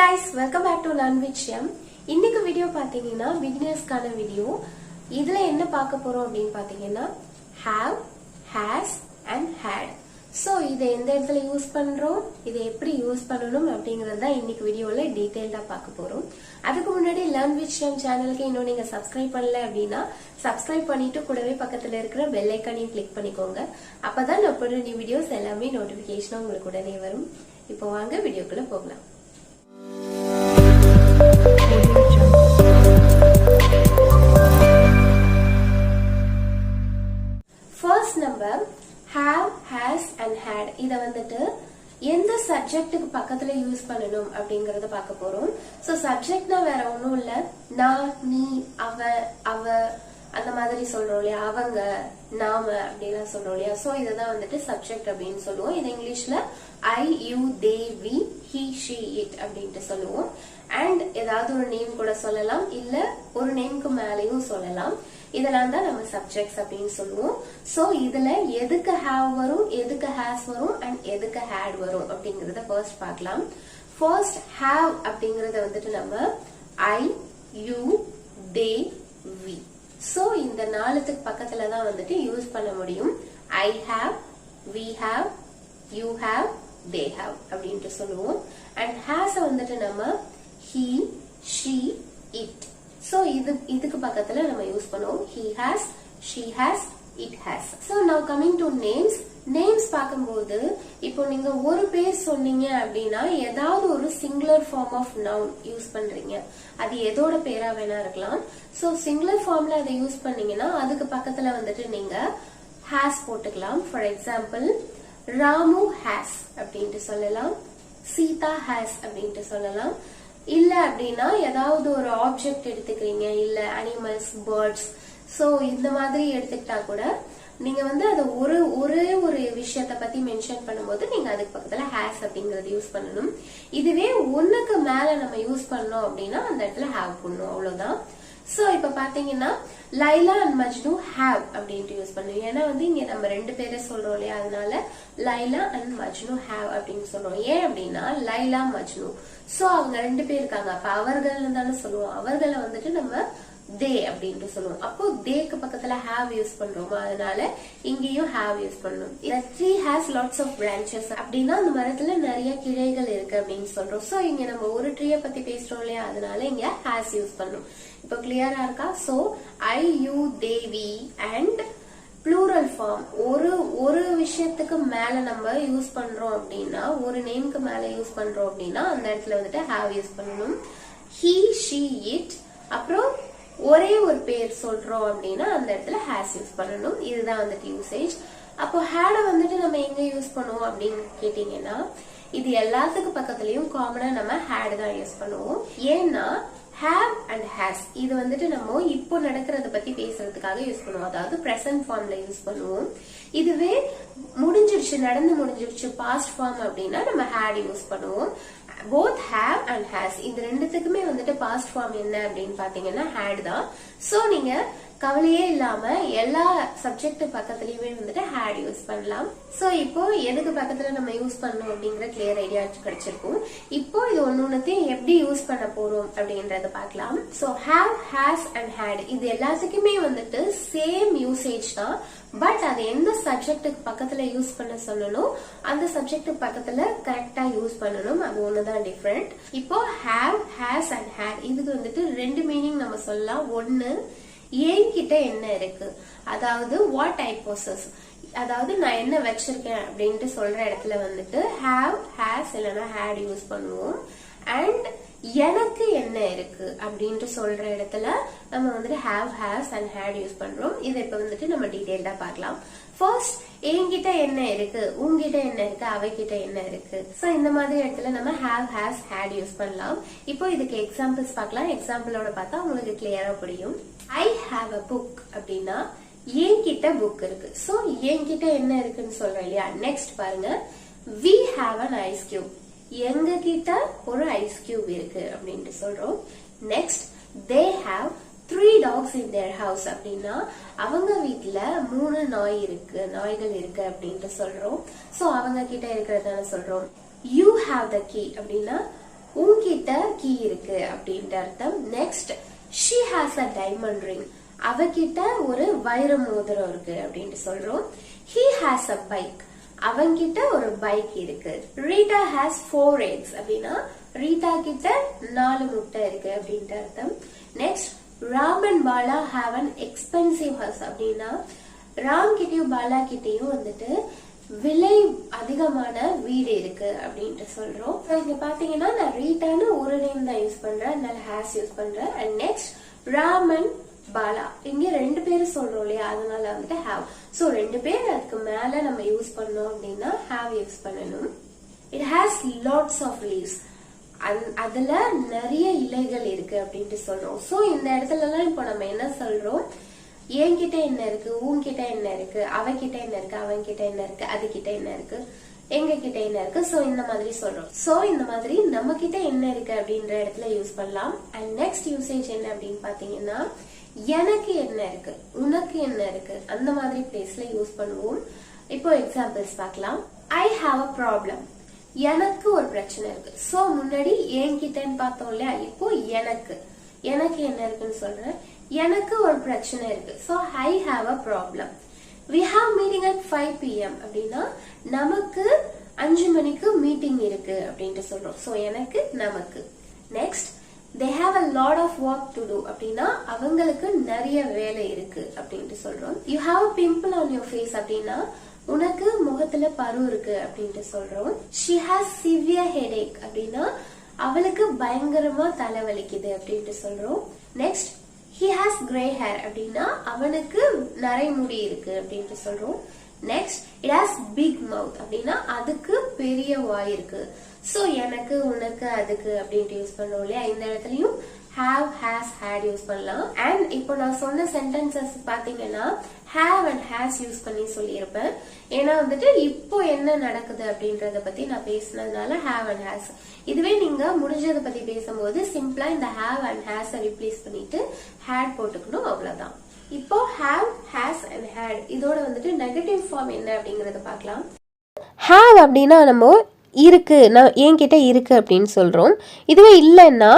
Hey guys, welcome back to Learn with Shyam. இன்னைக்கு video பாத்தீங்கன்னா beginnersக்கான video. இதுல என்ன பார்க்க போறோம் அப்படினு பாத்தீங்கன்னா have, has and had. So இதை எந்த இடத்துல யூஸ் பண்றோம், இதை எப்படி யூஸ் பண்ணணும் அப்படிங்கறத தான் இன்னைக்கு வீடியோல டீடைலா பார்க்க போறோம். அதுக்கு முன்னாடி Learn with Shyam சேனலுக்கு இன்னும் நீங்க சப்ஸ்கிரைப் பண்ணல அப்படினா சப்ஸ்கிரைப் பண்ணிட்டு கூடவே பக்கத்துல இருக்கிற பெல் ஐகானையும் கிளிக் பண்ணிக்கோங்க. அப்பதான் நான் போடுற நியூ வீடியோஸ் எல்லாமே நோட்டிபிகேஷனா உங்களுக்கு உடனே வரும். இப்போ வாங்க வீடியோக்குள்ள போகலாம். First number have, has and had. இத வந்துட்டு எந்த சப்ஜெக்ட்டுக்கு பக்கத்துல யூஸ் பண்ணணும் அப்படிங்கறத பார்க்க போறோம். சோ சப்ஜெக்ட்னா வேற ஒண்ணும் இல்ல, நான், நீ, அவ, அவ அந்த மாதிரி சொல்றோம் இல்லையா, அவங்க, நாம அப்படிலாம் சொல்றோம் இல்லையா. சோ இததான் வந்துட்டு சப்ஜெக்ட் அப்படின்னு சொல்லுவோம். இது இங்கிலீஷ்ல I, you, they, we, he, she, it அப்படின்ட்டு சொல்லுவோம். அண்ட் ஏதாவது ஒரு நேம் கூட சொல்லலாம், இல்ல ஒரு நேம்க்கு மேலேயும் சொல்லலாம். இதெல்லாம் தான் நம்ம சப்ஜெக்ட்ஸ் அப்படின்னு சொல்லுவோம். சோ இதுல எதுக்கு have வரும், எதுக்கு has வரும் அண்ட் எதுக்கு had வரும் அப்படிங்கறத ஃபர்ஸ்ட் பார்க்கலாம். ஃபர்ஸ்ட் have அப்படிங்கறத வந்துட்டு நம்ம I, you, they, we. So இந்த நாலுத்துக்கு பக்கத்துல தான் வந்துட்டு யூஸ் பண்ண முடியும். I have, we have, you have, they have அப்படின்ட்டு சொல்லுவோம். அண்ட் has வந்துட்டு நம்ம he, she, it. சோ இதுக்கு பக்கத்துல நம்ம யூஸ் பண்ணுவோம். He has, she has, it has. So now coming to names. Names பார்க்கும்போது இப்போ நீங்க ஒரு பேர் சொன்னீங்க அப்படின்னா ஏதாவது ஒரு singular form of noun use பண்றீங்க, அது எதோட பேரா வேணா இருக்கலாம். சோ சிங்குலர் ஃபார்ம்ல அதை யூஸ் பண்ணீங்கன்னா அதுக்கு பக்கத்துல வந்துட்டு நீங்க has போட்டுக்கலாம். ஃபார் எக்ஸாம்பிள் ராமு ஹேஸ் அப்படின்ட்டு சொல்லலாம், சீதா ஹேஸ் அப்படின்ட்டு சொல்லலாம். இல்ல அப்படின்னா ஏதாவது ஒரு ஆப்ஜெக்ட் எடுத்துக்கிறீங்க, இல்ல அனிமல்ஸ், பேர்ட்ஸ், சோ இந்த மாதிரி எடுத்துக்கிட்டா கூட நீங்க வந்து அது ஒரே ஒரு விஷயத்த பத்தி மென்ஷன் பண்ணும்போது நீங்க அதுக்கு பக்கத்துல ஹேஸ் அப்படிங்கறது யூஸ் பண்ணணும். இதுவே ஒண்ணுக்கு மேல நம்ம யூஸ் பண்ணோம் அப்படின்னா அந்த இடத்துல ஹேவ் பண்ணணும், அவ்வளவுதான். சோ இப்ப பாத்தீங்கன்னா லைலா அண்ட் மஜ்னு ஹேவ் அப்படின்ட்டு யூஸ் பண்ணுவோம். ஏன்னா வந்து இங்க நம்ம ரெண்டு பேரை சொல்றோம் இல்லையா, அதனால லைலா அண்ட் மஜ்னு ஹேவ் அப்படின்னு சொல்றோம். ஏன் அப்படின்னா லைலா மஜ்னு, சோ அவங்க ரெண்டு பேர் இருக்காங்க, அப்ப அவர்கள் தானே சொல்லுவோம். அவர்களை வந்துட்டு நம்ம தே அப்படின்ட்டு சொல்லுவோம். அப்போ தேக்கு பக்கத்துல ஹேவ் யூஸ் பண்றோமா, அதனால இங்கேயும் ஹேவ் யூஸ் பண்ணணும். The tree has lots of branches அப்படின்னா அந்த மரத்துல நிறைய கிளைகள் இருக்கு அப்படின்னு சொல்றோம். சோ இங்க நம்ம ஒரு ட்ரீய பத்தி பேசுறோம் இல்லையா, அதனால இங்க has யூஸ் பண்ணணும். இப்போ கிளியரா இருக்கா? So I, you, they, we and plural form ஒரு விஷயத்துக்கு மேல நம்ம யூஸ் பண்றோம் அப்படின்னா, ஒரு நேம்க்கு மேல யூஸ் பண்றோம் அப்படின்னா அந்த இடத்துல வந்துட்டு have யூஸ் பண்ணணும். He, she, it. அப்புறம் ஒரே ஒரு பேர் சொல்றோம் அப்படின்னா அந்த இடத்துல has யூஸ் பண்ணணும். இதுதான் வந்துட்டு யூசேஜ். அப்போ had வந்துட்டு நம்ம எங்க யூஸ் பண்ணுவோம் அப்படின்னு கேட்டீங்கன்னா, இது எல்லாத்துக்கு பக்கத்துலயும் காமனா நம்ம had தான் யூஸ் பண்ணுவோம். ஏன்னா have and has இது வந்துட்டு நம்ம இப்போ நடக்கிறத பத்தி பேசுறதுக்காக யூஸ் பண்ணுவோம், அதாவது பிரசன்ட் ஃபார்ம்ல யூஸ் பண்ணுவோம். இதுவே முடிஞ்சிருச்சு, நடந்து முடிஞ்சிருச்சு, பாஸ்ட் ஃபார்ம் அப்படின்னா நம்ம had யூஸ் பண்ணுவோம். both have and has இந்த ரெண்டுத்துக்குமே வந்துட்டு பாஸ்ட் ஃபார்ம் என்ன அப்படின்னு பாத்தீங்கன்னா had தான். சோ நீங்க கவலையே இல்லாம எல்லா சப்ஜெக்ட் பக்கத்துலயுமே வந்துட்டு had யூஸ் பண்ணலாம். சோ இப்போ எதுக்கு பக்கத்துல நம்ம யூஸ் பண்ணணும் அப்படிங்கிற கிளியர் ஐடியா கிடைச்சிருக்கும். இப்போ இது ஒன்னொன்னுத்தையும் எப்படி யூஸ் பண்ண போறோம் அப்படின்றத பார்க்கலாம். So have, has and had இது எல்லாத்துக்குமே வந்துட்டு சேம் யூசேஜ் தான். பட் அது எந்த சப்ஜெக்டுக்கு பக்கத்துல யூஸ் பண்ண சொல்லணும், அந்த சப்ஜெக்டுக்கு பக்கத்துல கரெக்டா யூஸ் பண்ணணும், அது ஒண்ணுதான் டிஃபரெண்ட். இப்போ have, has and had இதுக்கு வந்துட்டு ரெண்டு மீனிங் நம்ம சொல்லலாம். ஒன்னு, என்கிட்ட என்ன இருக்கு, அதாவது what I possess, அதாவது நான் என்ன வச்சிருக்கேன் அப்படின்ட்டு சொல்ற இடத்துல வந்துட்டு have, has இல்லைன்னா had யூஸ் பண்ணுவோம். அண்ட் எனக்கு என்ன இருக்கு அப்படின்ட்டு சொல்ற இடத்துல நம்ம வந்துட்டு have, has and had use பண்றோம். இதை இப்ப வந்துட்டு நம்ம டீடைல்டா பார்க்கலாம். ஃபர்ஸ்ட், என்கிட்ட என்ன இருக்கு, உங்ககிட்ட என்ன இருக்கு, அவைகிட்ட என்ன இருக்கு. சோ இந்த மாதிரி இடத்துல நம்ம have, has, had யூஸ் பண்ணலாம். இப்போ இதுக்கு எக்ஸாம்பிள்ஸ் பார்க்கலாம். எக்ஸாம்பிளோட பார்த்தா உங்களுக்கு கிளியரா புரியும். I have a book அப்படின்னா என்கிட்ட புக் இருக்கு. சோ என்கிட்ட என்ன இருக்குன்னு சொல்றேன் இல்லையா. நெக்ஸ்ட் பாருங்க, we have an ice cube, எங்க கிட்ட ஒரு ஐஸ் கியூப் இருக்கு அப்படின்ட்டு சொல்றோம். Next, they have 3 dogs in their house அப்படின்னா அவங்க வீட்டுல 3 நாய்கள் இருக்கு அப்படின்ட்டு சொல்றோம். சோ அவங்க கிட்ட இருக்கிறதான சொல்றோம். You have the key அப்படின்னா உங்ககிட்ட கிட்ட கீ இருக்கு அப்படின்ற அர்த்தம். Next she has a diamond ring. அவகிட்ட ஒரு வைர மோதிரம் இருக்கு அப்படின்ட்டு சொல்றோம். he has a bike. அவங்கிட்ட ஒரு பைக் இருக்கு. Rita has 4 eggs அப்படின்னா ரீட்டா கிட்ட 4 முட்டை இருக்கு அப்படின்ட்டு அர்த்தம். Next Ram and Bala have an expensive house அப்படின்னா ராம் கிட்டயும் பாலா கிட்டயும் வந்துட்டு விலை அதிகமான வீடு இருக்கு அப்படின்ட்டு சொல்றோம். இங்க பாத்தீங்கன்னா நான் ரீட்டான்னு ஒரு நேம் தான் யூஸ் பண்றேன், அதனால ஹேஸ் யூஸ் பண்றேன். And next Ram and Bala இங்க 2 பேரும் சொல்றோம் இல்லையா, அதனால வந்துட்டு ஹாவ். சோ 2 பேர் அதுக்கு மேல நம்ம யூஸ் பண்ணோம் அப்படின்னா ஹாவ் யூஸ் பண்ணணும். It has lots of leaves. அதுல நிறைய இலைகள் இருக்கு அப்படின்ட்டு சொல்றோம். சோ இந்த இடத்துல எல்லாம் இப்போ நம்ம என்ன சொல்றோம், என்கிட்ட என்ன இருக்கு, உன்கிட்ட என்ன இருக்கு, அவகிட்ட என்ன இருக்கு, அவன்கிட்ட என்ன இருக்கு, அது கிட்ட என்ன இருக்கு, எங்க கிட்ட என்ன இருக்கு. சோ இந்த மாதிரி சொல்றோம். சோ இந்த மாதிரி நம்ம கிட்ட என்ன இருக்கு அப்படின்ற இடத்துல யூஸ் பண்ணலாம். அண்ட் நெக்ஸ்ட் யூசேஜ் என்ன அப்படின்னு பாத்தீங்கன்னா எனக்கு என்ன இருக்கு, உனக்கு என்ன இருக்கு, அந்த மாதிரி பிளேஸ்ல யூஸ் பண்ணுவோம். இப்போ எக்ஸாம்பிள்ஸ் பார்க்கலாம். I have a problem. எனக்கு ஒரு பிரச்சனை இருக்கு. சோ முன்னாடி என்கிட்டன்னு பார்த்தோம் இல்லையா, இப்போ எனக்கு என்ன இருக்குன்னு சொல்றேன். எனக்கு ஒரு பிரச்சனை இருக்கு. So I have a problem. we have meeting at 5 p.m. அப்படின்னா நமக்கு 5 மணிக்கு மீட்டிங் இருக்கு அப்படின்ட்டு சொல்றோம். சோ எனக்கு, நமக்கு. Next they have a lot of work to do அப்படின்னா அவங்களுக்கு நிறைய வேலை இருக்கு அப்படின்ட்டு சொல்றோம். you have a pimple on your face அப்படின்னா உனக்கு முகத்துல பரு இருக்கு அப்படின்ட்டு சொல்றோம். she has severe headache அப்படின்னா அவளுக்கு பயங்கரமா தலைவலிக்குது அப்படின்ட்டு சொல்றோம். Next he has gray hair அப்படின்னா அவனுக்கு நரைமுடி இருக்கு அப்படின்ட்டு சொல்றோம். Next it has big mouth அப்படின்னா அதுக்கு பெரிய வாய் இருக்கு. சோ எனக்கு, உனக்கு, அதுக்கு அப்படின்ட்டு யூஸ் பண்ணோம் இல்லையா, இந்த இடத்துலயும் have, has, had யூஸ் பண்ணலாம். அண்ட் இப்போ நான் சொன்ன சென்டென்சஸ் பாத்தீங்கன்னா have and has யூஸ் பண்ணி சொல்லியிருப்பேன். ஏன்னா வந்துட்டு இப்போ என்ன நடக்குது அப்படின்றத பத்தி நான் பேசினதுனால have and has. இதுவே நீங்க முடிஞ்சதை பத்தி பேசும்போது சிம்பிளா இந்த have and has ரிப்ளேஸ் பண்ணிட்டு had போட்டுக்கணும், அவ்வளவுதான். இப்போ have, has and had இதோட வந்துட்டு நெகட்டிவ் ஃபார்ம் என்ன அப்படிங்கறத பார்க்கலாம். have அப்படின்னா நம்ம இருக்கு, நான் என்கிட்ட இருக்கு அப்படின்னு சொல்றோம். இதுவே இல்லைன்னா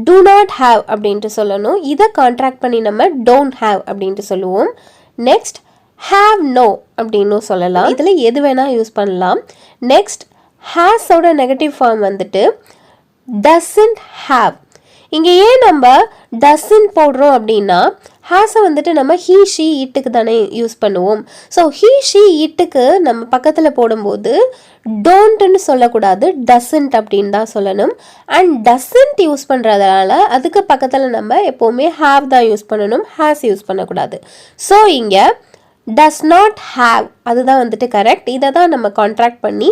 do not have அப்படின்ட்டு சொல்லணும். இதை கான்ட்ராக்ட் பண்ணி நம்ம don't have அப்படின்ட்டு சொல்லுவோம். நெக்ஸ்ட் have no அப்படின்னு சொல்லலாம். இதுல எது வேணா யூஸ் பண்ணலாம். நெக்ஸ்ட் has ஓட நெகட்டிவ் ஃபார்ம் வந்துட்டு doesn't have. இங்க ஏன் நம்ம doesn't போடுறோம் அப்படின்னா has வந்துட்டு நம்ம he she itக்கு தானே யூஸ் பண்ணுவோம். ஸோ he she itக்கு நம்ம பக்கத்தில் போடும்போது டோன்ட்னு சொல்லக்கூடாது, doesn't அப்படின்னு தான் சொல்லணும். அண்ட் doesn't யூஸ் பண்ணுறதுனால அதுக்கு பக்கத்தில் நம்ம எப்போவுமே have தான் யூஸ் பண்ணணும், has யூஸ் பண்ணக்கூடாது. ஸோ இங்கே does not have அதுதான் வந்துட்டு கரெக்ட். இதை தான் நம்ம கான்ட்ராக்ட் பண்ணி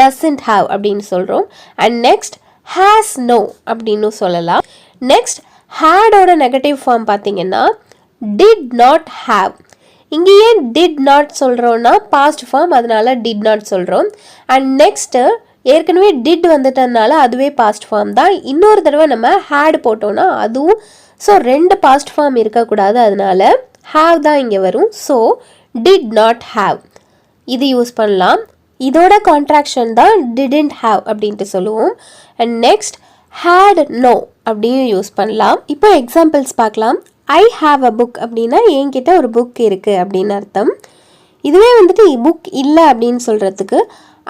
doesn't have அப்படின்னு சொல்கிறோம். அண்ட் நெக்ஸ்ட் has no அப்படின்னு சொல்லலாம். நெக்ஸ்ட் had ஓட நெகட்டிவ் ஃபார்ம் பார்த்தீங்கன்னா did not have. இங்கே ஏன் did not சொல்கிறோன்னா பாஸ்ட் ஃபார்ம், அதனால did not சொல்கிறோம். அண்ட் நெக்ஸ்ட்டு ஏற்கனவே did வந்துட்டதுனால அதுவே பாஸ்ட் ஃபார்ம் தான். இன்னொரு தடவை நம்ம had போட்டோம்னா அதுவும், ஸோ 2 பாஸ்ட் ஃபார்ம் இருக்கக்கூடாது, அதனால have தான் இங்கே வரும். ஸோ did not have இது யூஸ் பண்ணலாம். இதோட கான்ட்ராக்ஷன் தான் didn't have அப்படின்ட்டு சொல்லுவோம். அண்ட் நெக்ஸ்ட் had no அப்படின்னு யூஸ் பண்ணலாம். இப்போ எக்ஸாம்பிள்ஸ் பார்க்கலாம். ஐ ஹாவ் அ புக் அப்படின்னா என்கிட்ட ஒரு புக் இருக்கு அப்படின்னு அர்த்தம். இதுவே வந்துட்டு புக் இல்லை அப்படின்னு சொல்றதுக்கு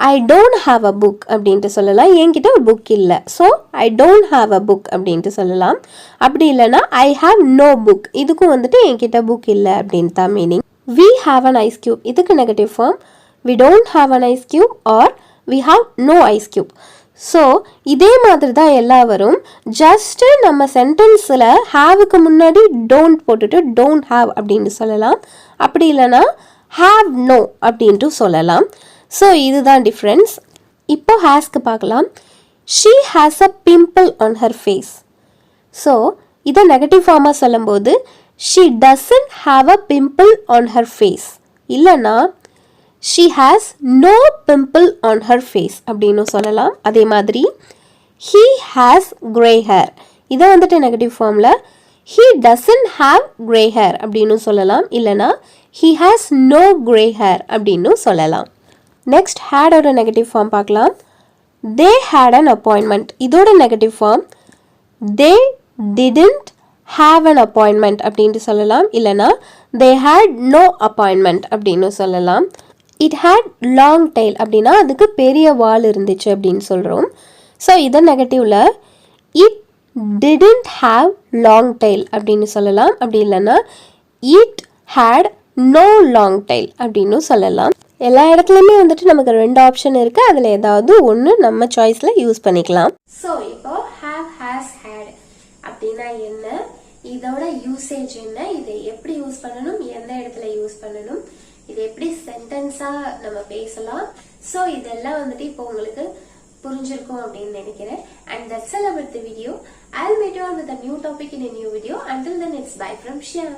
I don't have a book அப்படின்ட்டு சொல்லலாம். என்கிட்ட ஒரு புக் இல்லை, so I don't have a book அப்படின்ட்டு சொல்லலாம். அப்படி இல்லைன்னா ஐ ஹாவ் நோ புக், இதுக்கும் வந்துட்டு என்கிட்ட புக் இல்லை அப்படின்னு தான் meaning. We have an ice cube, இதுக்கு negative form we don't have an ice cube or we have no ice cube. So இதே மாதிரி தான் எல்லாம் வரும். ஜஸ்ட்டு நம்ம சென்டென்ஸில் ஹாவுக்கு முன்னாடி டோன்ட் போட்டுட்டு டோன்ட் ஹாவ் அப்படின்னு சொல்லலாம். அப்படி இல்லைன்னா ஹாவ் நோ அப்படின்ட்டு சொல்லலாம். ஸோ இதுதான் டிஃப்ரென்ஸ். இப்போ ஹேஸ்க்கு பார்க்கலாம். She has a pimple on her face. So இதை நெகட்டிவ் ஃபார்மாக சொல்லும்போது she doesn't have a pimple on her face. இல்லைன்னா she has no pimple on her face அப்படின்னு சொல்லலாம். அதே மாதிரி he has gray hair, இதை வந்துட்டு நெகட்டிவ் ஃபார்மில் he doesn't have gray hair அப்படின்னு சொல்லலாம். இல்லைனா he has no gray hair அப்படின்னு சொல்லலாம். நெக்ஸ்ட் had ஓட நெகட்டிவ் ஃபார்ம் பார்க்கலாம். they had an appointment, இதோட negative form they didn't have an appointment அப்படின்ட்டு சொல்லலாம். இல்லைனா they had no appointment அப்படின்னு சொல்லலாம். it had long tail அப்படின்னா அதுக்கு பெரிய வால் இருந்துச்சு அப்படின்னு சொல்கிறோம். ஸோ இதை நெகட்டிவ்ல it didn't have long tail அப்படின்னு சொல்லலாம். அப்படி இல்லைன்னா it had no long tail அப்படின்னு சொல்லலாம். எல்லா இடத்துலையுமே வந்துட்டு நமக்கு 2 ஆப்ஷன் இருக்குது. அதில் ஏதாவது ஒன்று நம்ம சாய்ஸில் யூஸ் பண்ணிக்கலாம். ஸோ இப்போ have, has, had அப்படின்னா என்ன, இதோட யூசேஜ் என்ன, இதை எப்படி யூஸ் பண்ணணும், எந்த இடத்துல யூஸ் பண்ணணும், இது எப்படி சென்டென்ஸா நம்ம பேசலாம். ஸோ இதெல்லாம் வந்துட்டு இப்போ உங்களுக்கு புரிஞ்சிருக்கும் அப்படின்னு நினைக்கிறேன். And that's all about the video. I'll meet you on with a new topic in a new video. Until then, it's bye from Shyam.